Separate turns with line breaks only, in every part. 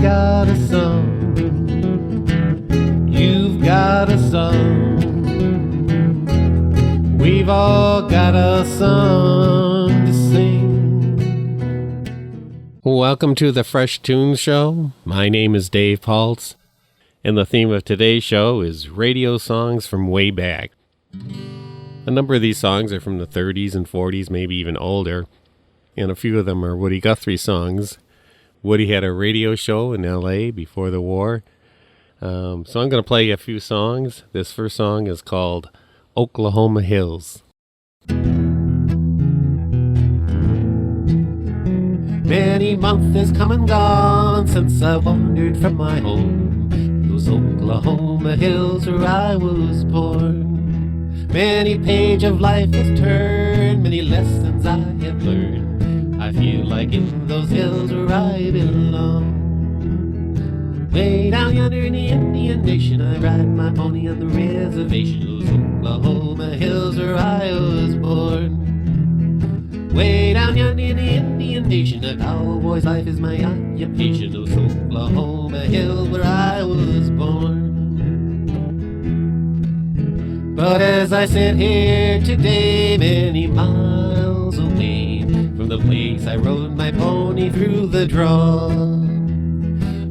got a song. You've got a song. We've all got a song to sing. Welcome to the Fresh Toones Show. My name is Dave Paltz, and the theme of today's show is radio songs from way back. A number of these songs are from the 30s and 40s, maybe even older, and a few of them are Woody Guthrie songs. Woody had a radio show in L.A. before the war, so I'm going to play a few songs. This first song is called Oklahoma Hills. Many months has come and gone since I wandered from my home, those Oklahoma hills where I was born. Many page of life has turned, many lessons I have learned. I feel like in those hills where I belong. Way down yonder in the Indian Nation, I ride my pony on the reservation, those Oklahoma hills where I was born. Way down yonder in the Indian Nation, a cowboy's life is my occupation, those Oklahoma hills where I was born. But as I sit here today, many miles away from the place I rode my pony through the draw,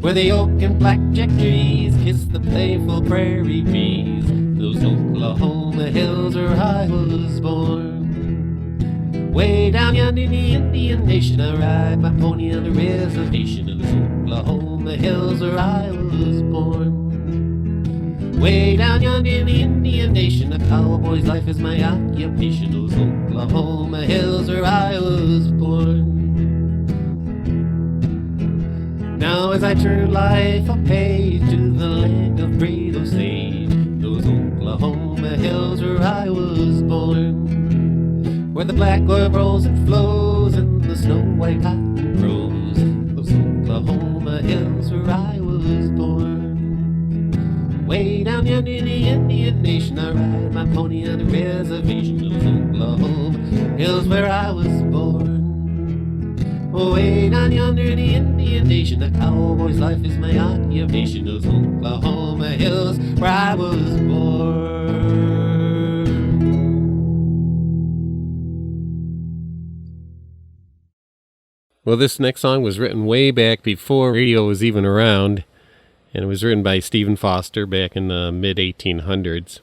where the oak and blackjack trees kiss the playful prairie breeze, those Oklahoma hills where I was born. Way down yonder in the Indian Nation, I ride my pony on the reservation of the Oklahoma hills where I was born. Way down yonder in the Indian Nation, a cowboy's life is my occupation, those Oklahoma hills where I was born. Now as I turn life a page to the land of brave Osage, those Oklahoma hills where I was born, where the black oil rolls and flows and the snow white cotton grows, those Oklahoma hills where I was born. Way down yonder in the Indian Nation, I ride my pony on the reservation, those Oklahoma hills where I was born. Way down yonder in the Indian Nation, a cowboy's life is my occupation, those Oklahoma hills where I was born. Well, this next song was written way back before radio was even around, and it was written by Stephen Foster back in the mid-1800s.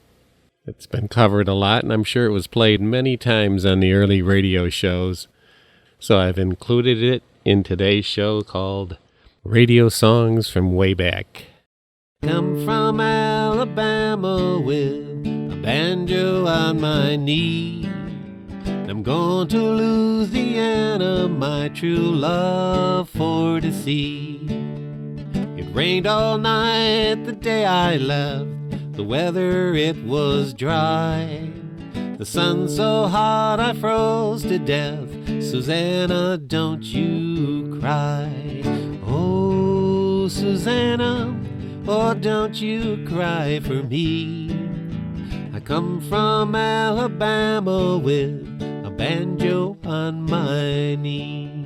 It's been covered a lot, and I'm sure it was played many times on the early radio shows, so I've included it in today's show called Radio Songs from Way Back. Come from Alabama with a banjo on my knee, I'm going to Louisiana, my true love for to see. It rained all night the day I left, the weather it was dry. The sun so hot I froze to death, Susanna, don't you cry. Oh, Susanna, oh, don't you cry for me. I come from Alabama with banjo on my knee.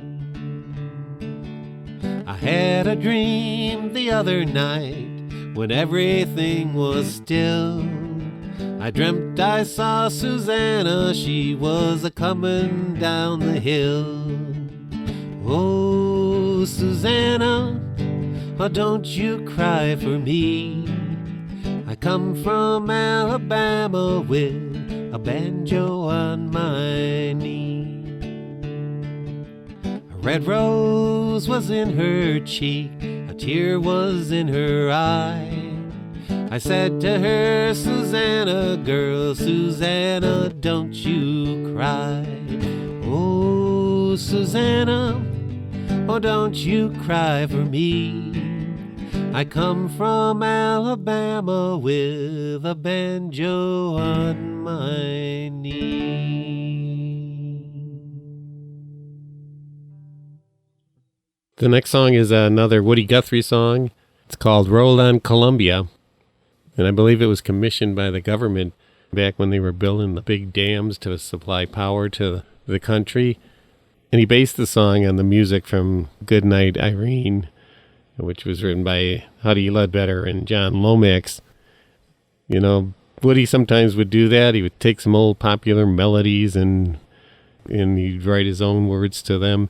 I had a dream the other night when everything was still. I dreamt I saw Susanna, she was a-comin' down the hill. Oh, Susanna, oh, don't you cry for me. I come from Alabama with a banjo on my knee. A red rose was in her cheek, a tear was in her eye. I said to her, Susanna, girl, Susanna, don't you cry. Oh, Susanna, oh, don't you cry for me. I come from Alabama with a banjo on my knee. The next song is another Woody Guthrie song. It's called Rollin Columbia, and I believe it was commissioned by the government back when they were building the big dams to supply power to the country. And he based the song on the music from Goodnight Irene. which was written by Huddie Ledbetter and John Lomax. You know, Woody sometimes would do that. He would take some old popular melodies and he'd write his own words to them.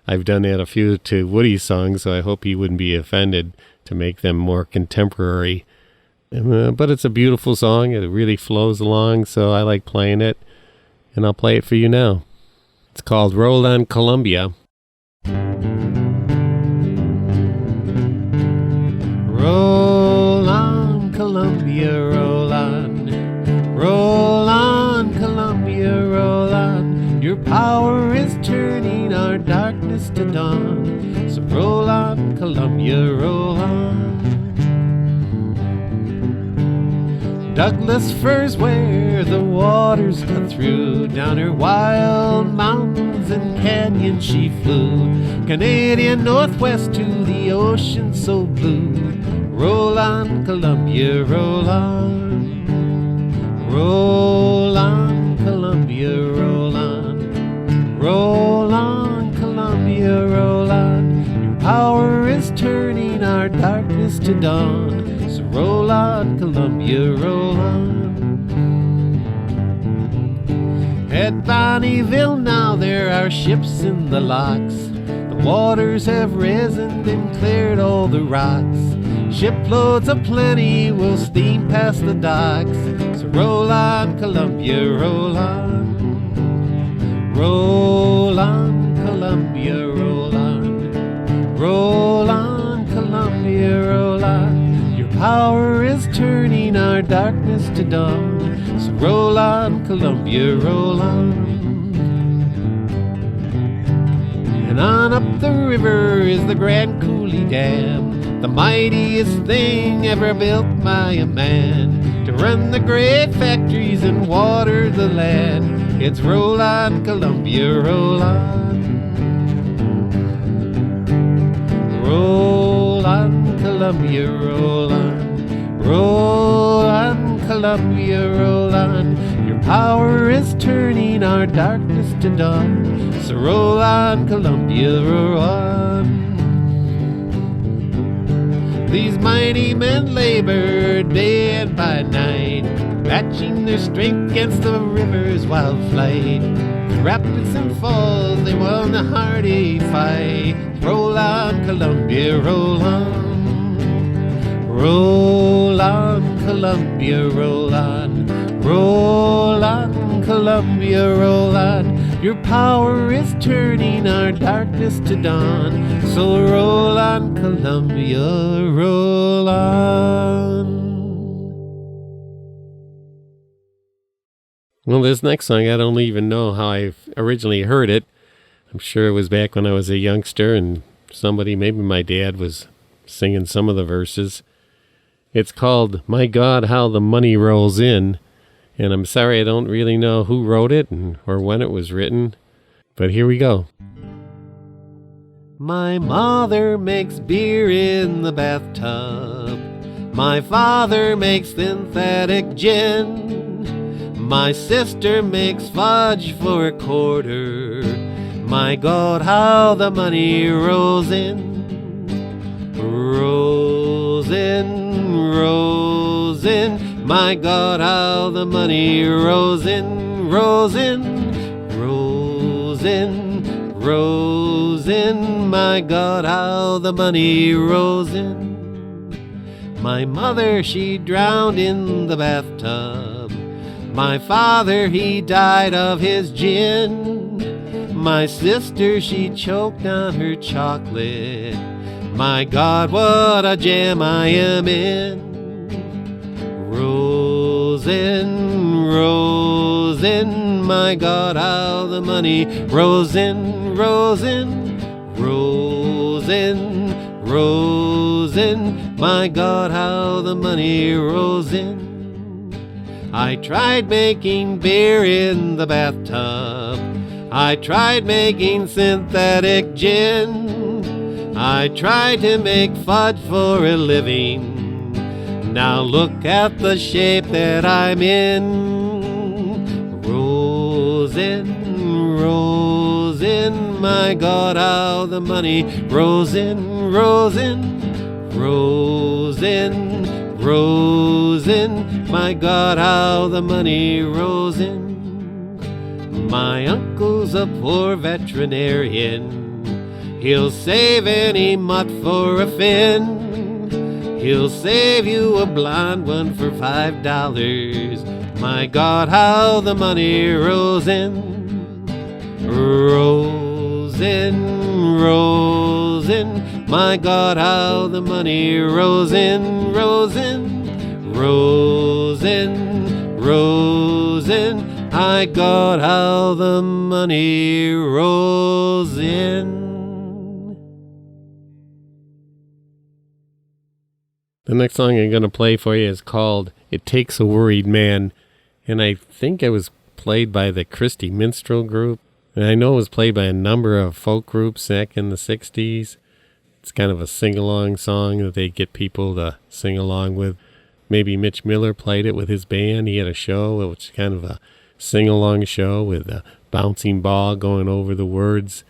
I've done that a few to Woody's songs, so I hope he wouldn't be offended to make them more contemporary. But it's a beautiful song. It really flows along, so I like playing it, and I'll play it for you now. It's called Rollin Columbia. Roll on, Columbia, roll on. Roll on, Columbia, roll on. Your power is turning our darkness to dawn. So roll on, Columbia, roll on. Douglas firs where the waters cut through. Down her wild mountains and canyons she flew. Canadian Northwest to the ocean so blue. Roll on, Columbia, roll on. Roll on, Columbia, roll on. Roll on, Columbia, roll on. Your power is turning our darkness to dawn. So roll on, Columbia, roll on. At Bonnyville now there are ships in the locks. The waters have risen and cleared all the rocks. Shiploads aplenty will steam past the docks. So roll on, Columbia, roll on. Roll on, Columbia, roll on. Roll on, Columbia, roll on. Your power is turning our darkness to dawn. So roll on, Columbia, roll on. And on up the river is the Grand Coulee Dam, the mightiest thing ever built by a man, to run the great factories and water the land. It's roll on, Columbia, roll on. Roll on, Columbia, roll on. Roll on, Columbia, roll on. Your power is turning our darkness to dawn. So roll on, Columbia, roll on. These mighty men labor day and by night, matching their strength against the river's wild flight. With rapids and falls, they won a hardy fight. Roll on, Columbia, roll on. Roll on, Columbia, roll on. Roll on, Columbia, roll on. Your power is turning our darkness to dawn. So roll on, Columbia, roll on. Well, this next song, I don't even know how I originally heard it. I'm sure it was back when I was a youngster and somebody, maybe my dad, was singing some of the verses. It's called My God, How the Money Rolls In. And I'm sorry I don't really know who wrote it or when it was written. But here we go. My mother makes beer in the bathtub. My father makes synthetic gin. My sister makes fudge for a quarter. My God, how the money rolls in. Rolls in, rolls in. My God, how the money rolls in, rolls in, rolls in, rolls in. My God, how the money rolls in. My mother, she drowned in the bathtub. My father, he died of his gin. My sister, she choked on her chocolate. My God, what a jam I am in. Rolls in, rolls in. My God, how the money rolls in, rolls in, rolls in, rolls in. My God, how the money rolls in. I tried making beer in the bathtub. I tried making synthetic gin. I tried to make fudge for a living. Now look at the shape that I'm in. Rolls in, rolls in. My God, how the money rolls in, rosin', rosin', rosin'. My God, how the money rolls in. My uncle's a poor veterinarian. He'll save any mutt for a fin. He'll save you a blonde one for $5. My God, how the money rolls in. Rolls in, rolls in. My God, how the money rolls in, rolls in, rolls in, rolls in. My God, how the money rolls in. The next song I'm going to play for you is called It Takes a Worried Man, and I think it was played by the Christie Minstrel Group, and I know it was played by a number of folk groups back in the 60s. It's kind of a sing-along song that they get people to sing along with. Maybe Mitch Miller played it with his band. He had a show, which was kind of a sing-along show with a bouncing ball going over the words.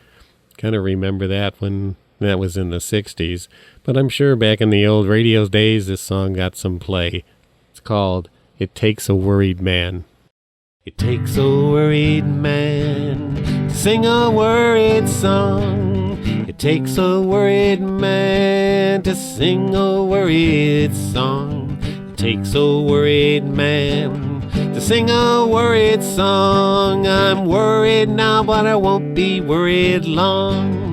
Kind of remember that when that was in the 60s. But I'm sure back in the old radio days, this song got some play. It's called It Takes a Worried Man. It takes a worried man to sing a worried song. It takes a worried man to sing a worried song. It takes a worried man to sing a worried song. I'm worried now, but I won't be worried long.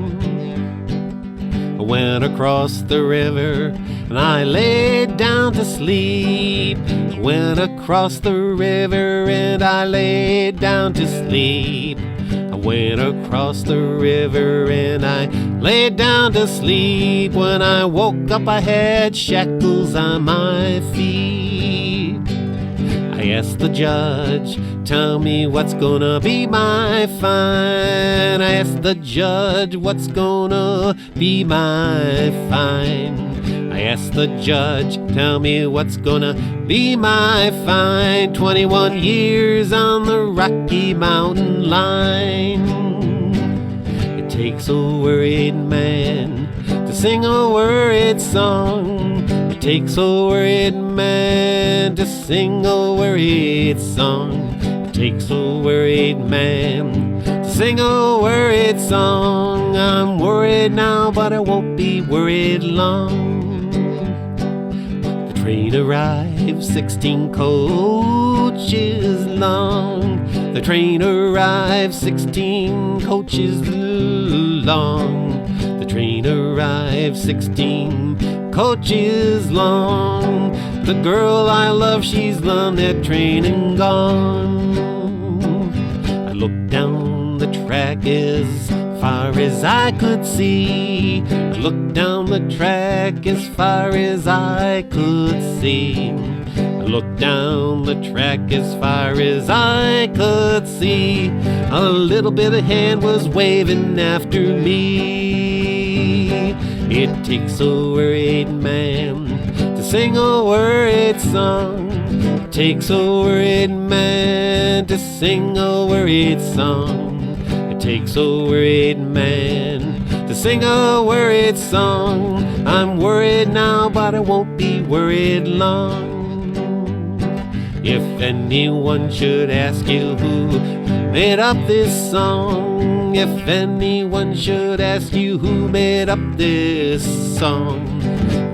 I went across the river and I laid down to sleep. I went across the river and I laid down to sleep. I went across the river and I laid down to sleep. When I woke up I had shackles on my feet. I asked the judge, tell me what's gonna be my fine. I asked the judge, what's gonna be my fine. I asked the judge, tell me what's gonna be my fine. 21 years on the Rocky Mountain line. It takes a worried man to sing a worried song. It takes a worried man to sing a worried song. It takes a worried man to sing a worried song. I'm worried now, but I won't be worried long. The train arrived 16 coaches long. The train arrived 16 coaches long. The train arrived 16 coaches long. The girl I love, she's on that train and gone. I looked down the track as far as I could see. I looked down the track as far as I could see. I looked down the track as far as I could see. A little bit of hand was waving after me. It takes a worried man to sing a worried song. It takes a worried man to sing a worried song. It takes a worried man to sing a worried song. I'm worried now, but I won't be worried long. If anyone should ask you who made up this song, if anyone should ask you who made up this song,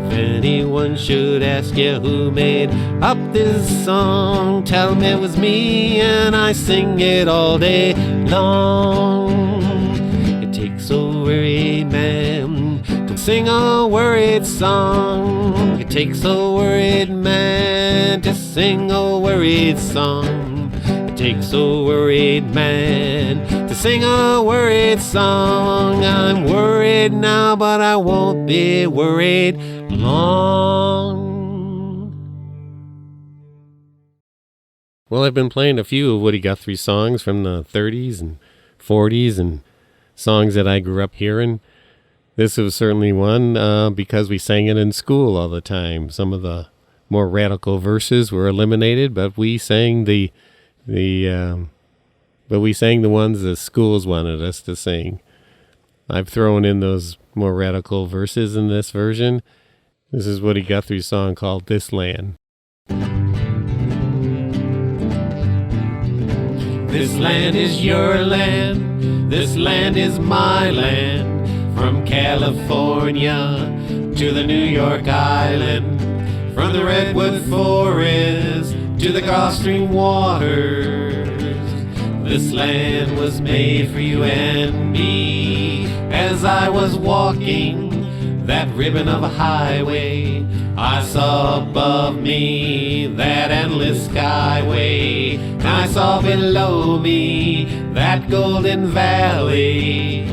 if anyone should ask you who made up this song, tell them it was me and I sing it all day long. It takes a worried man to sing a worried song. It takes a worried man to sing a worried song. It takes a worried man to sing a worried song. I'm worried now, but I won't be worried long. Well, I've been playing a few of Woody Guthrie's songs from the 30s and 40s and songs that I grew up hearing. This was certainly one because we sang it in school all the time. Some of the more radical verses were eliminated, but we sang the ones the schools wanted us to sing. I've thrown in those more radical verses in this version. This is Woody Guthrie's song called This Land. This land is your land, this land is my land, from California to the New York Island, from the redwood forest to the Gulf Stream waters. This land was made for you and me. As I was walking that ribbon of a highway, I saw above me that endless skyway, and I saw below me that golden valley.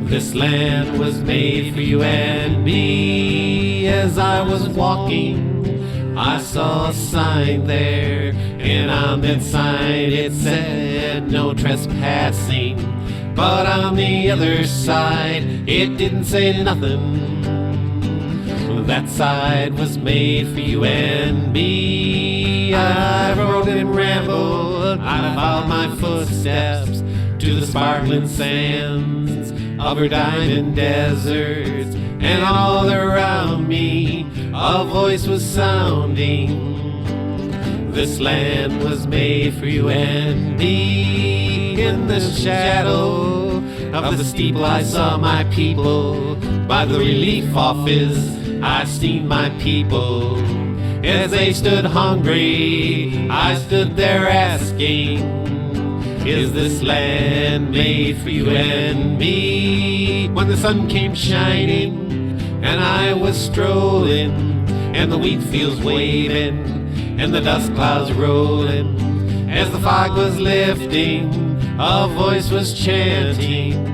This land was made for you and me. As I was walking, I saw a sign there, and on that sign it said no trespassing. But on the other side it didn't say nothing. That side was made for you and me. I rode and rambled, I followed my footsteps to the sparkling sands of her diamond deserts, and all around me a voice was sounding. This land was made for you and me. In the shadow of the steeple I saw my people. By the relief office I seen my people. As they stood hungry, I stood there asking, is this land made for you and me? When the sun came shining and I was strolling, and the wheat fields waving and the dust clouds rolling, as the fog was lifting, a voice was chanting,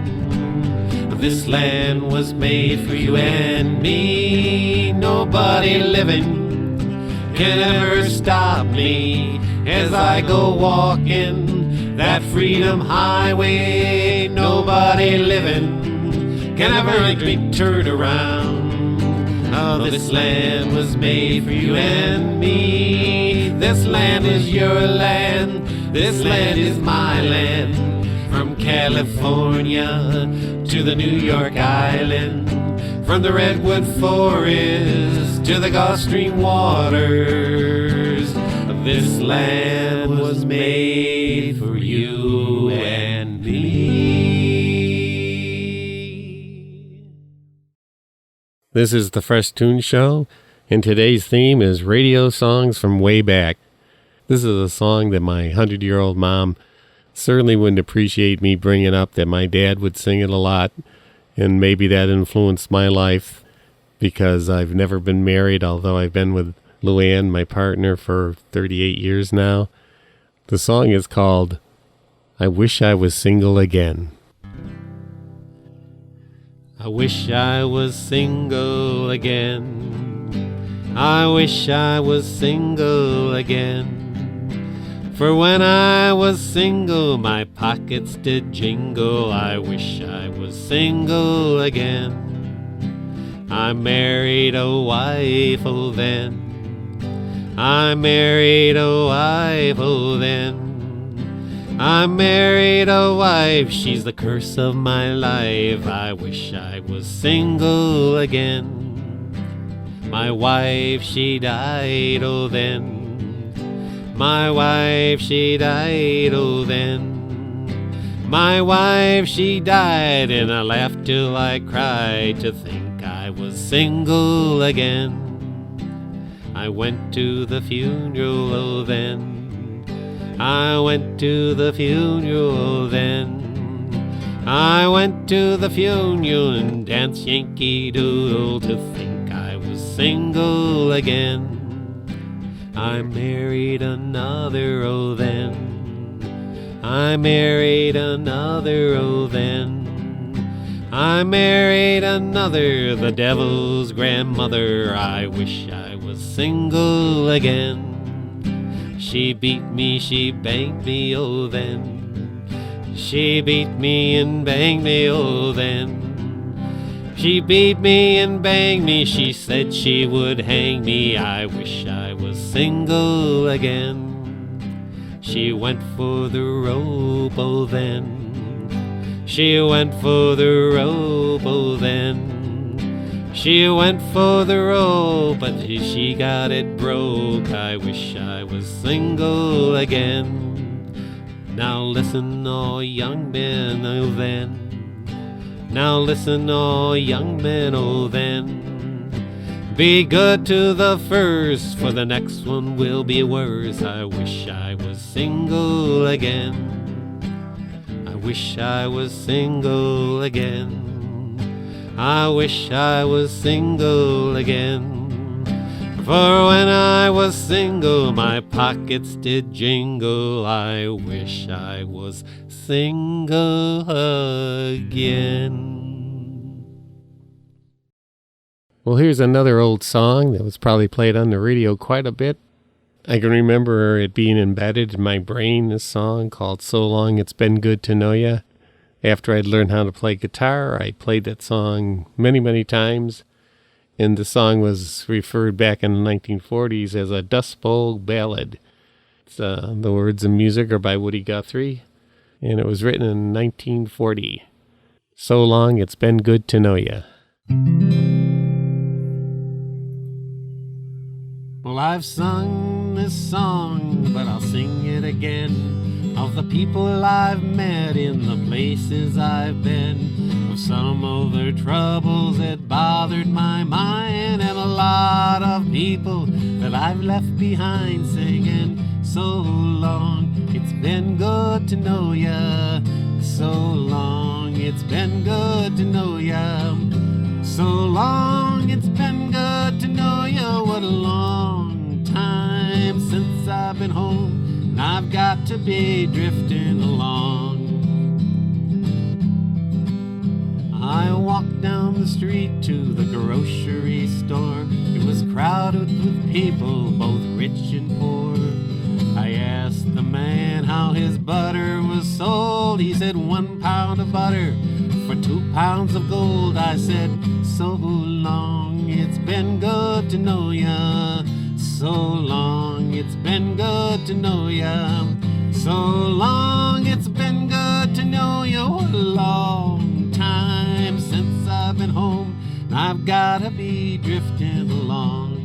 this land was made for you and me. Nobody living can ever stop me as I go walking that freedom highway. Nobody living can ever make me turn around. Oh, this land was made for you and me. This land is your land, this land is my land. From California to the New York Island, from the redwood forest to the Gulf Stream waters, this land was made for you and me. This is the Fresh Toones Show, and today's theme is radio songs from way back. This is a song that my 100-year-old mom certainly wouldn't appreciate me bringing up, that my dad would sing it a lot, and maybe that influenced my life because I've never been married, although I've been with Luann, my partner, for 38 years now. The song is called I Wish I Was Single Again. I wish I was single again. I wish I was single again. For when I was single, my pockets did jingle. I wish I was single again. I married a wife, oh then. I married a wife, oh then. I married a wife, she's the curse of my life. I wish I was single again. My wife, she died, oh then. My wife, she died, oh then. My wife, she died, and I laughed till I cried to think I was single again. I went to the funeral, oh then. I went to the funeral, oh then. I went to the funeral and danced Yankee Doodle to think I was single again. I married another, oh then. I married another, oh then. I married another, the devil's grandmother. I wish I was single again. She beat me, she banged me, oh then. She beat me and banged me, oh then. She beat me and banged me, she said she would hang me. I wish I was single again. She went for the rope, oh then. She went for the rope, oh then. She went for the rope, but she got it broke. I wish I was single again. Now listen, all young men, oh then. Now listen, all young men, oh then. Be good to the first, for the next one will be worse. I wish I was single again. I wish I was single again. I wish I was single again. For when I was single, my pockets did jingle. I wish I was single again. Well, here's another old song that was probably played on the radio quite a bit. I can remember it being embedded in my brain, this song called So Long It's Been Good to Know Ya. After I'd learned how to play guitar, I played that song many, many times. And the song was referred back in the 1940s as a Dust Bowl ballad. The words and music are by Woody Guthrie, and it was written in 1940. So long it's been good to know ya. Well, I've sung this song, but I'll sing it again, of the people I've met in the places I've been, of some of their troubles that bothered my mind, and a lot of people that I've left behind, singing, so long, it's been good to know ya. So long, it's been good to know ya. So long, it's been good to know ya. What a long time since I've been home, and I've got to be drifting along. I walked down the street to the grocery store. It was crowded with people, both rich and poor. I asked the man how his butter was sold. He said 1 pound of butter for 2 pounds of gold. I said, so long, it's been good to know ya. So long, it's been good to know ya. So long, it's been good to know ya. What a long time since I've been home, and I've gotta be drifting along.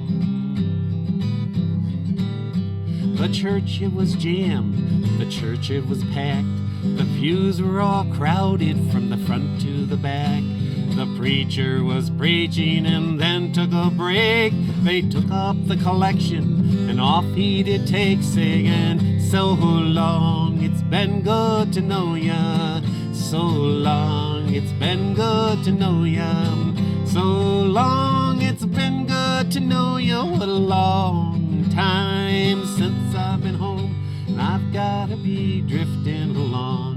The church, it was jammed, the church, it was packed. The pews were all crowded from the front to the back. The preacher was preaching and then took a break. They took up the collection and off he did take, singing, so long, it's been good to know ya. So long, it's been good to know ya. So long, it's been good to know ya. What a long time since I've been home, and I've gotta be drifting along.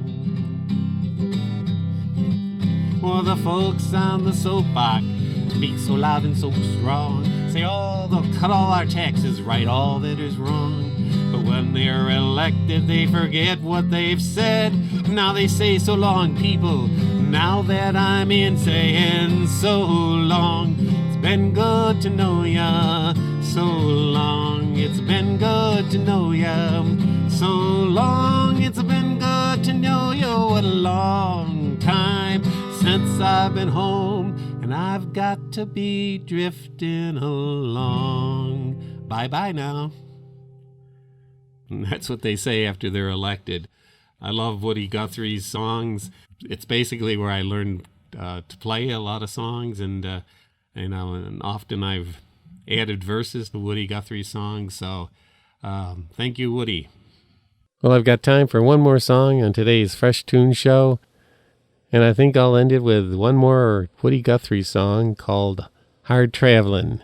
Well, the folks on the soapbox speak so loud and so strong, say, oh, they'll cut all our taxes, right all that is wrong. But when they're elected, they forget what they've said. Now they say, so long, people, now that I'm in, saying, so long, it's been good to know ya. So long, it's been good to know ya. So long, it's been good to know ya. What a long time since I've been home, and I've got to be drifting along. Bye-bye now. And that's what they say after they're elected. I love Woody Guthrie's songs. It's basically where I learned to play a lot of songs, and and often I've added verses to Woody Guthrie's songs. So thank you, Woody. Well, I've got time for one more song on today's Fresh Tune Show, and I think I'll end it with one more Woody Guthrie song called Hard Travelin'.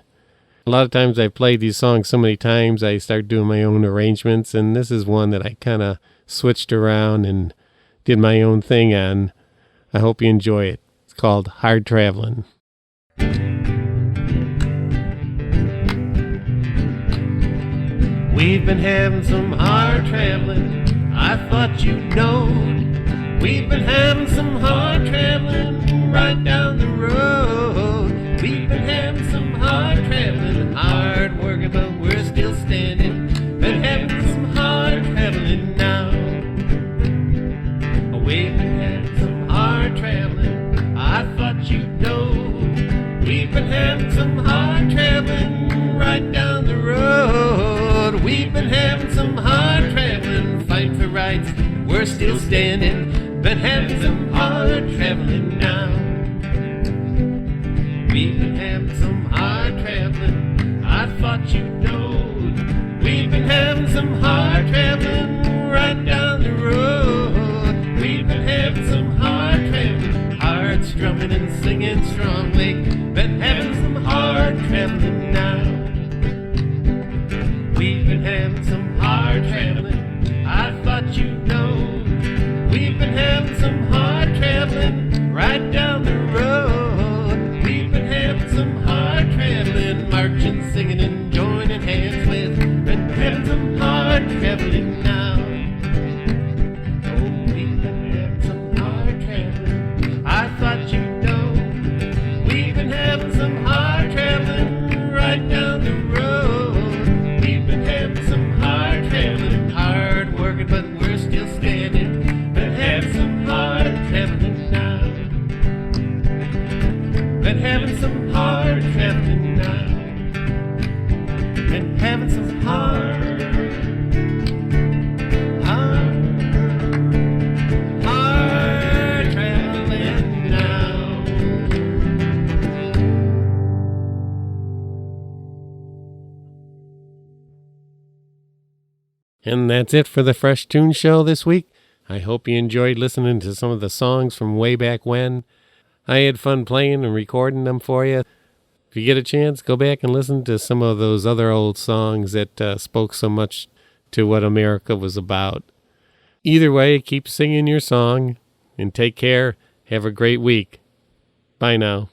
A lot of times I've played these songs so many times I start doing my own arrangements, and this is one that I kind of switched around and did my own thing on. I hope you enjoy it. It's called Hard Travelin'. We've been having some hard traveling, I thought you'd known. We've been having some hard traveling right down the road. We've been having some hard traveling, hard working, but we're still standing. Been having some hard traveling now. We've been having some hard hard traveling right down the road. We've been having some hard traveling, fighting for rights. We're still standing, been having some hard traveling now. We've been having some hard traveling, I thought you'd know. We've been having some hard traveling right down the road. We've been having some hard traveling, hard strumming and singing strongly. Been having some hard traveling now. We've been having some hard traveling, I thought you'd know. We've been having some hard traveling right down the road. We've been having some hard traveling, marching, singing, and joining hands with. Been having some hard traveling now. Oh, we've been having some hard traveling, I thought you'd know. We've been having some hard traveling right down the road. We've been having some hard traveling, hard working, but we're still standing. Been having some hard traveling now. Been having some hard traveling now. Been having some hard traveling now. And that's it for the Fresh Toones Show this week. I hope you enjoyed listening to some of the songs from way back when. I had fun playing and recording them for you. If you get a chance, go back and listen to some of those other old songs that spoke so much to what America was about. Either way, keep singing your song and take care. Have a great week. Bye now.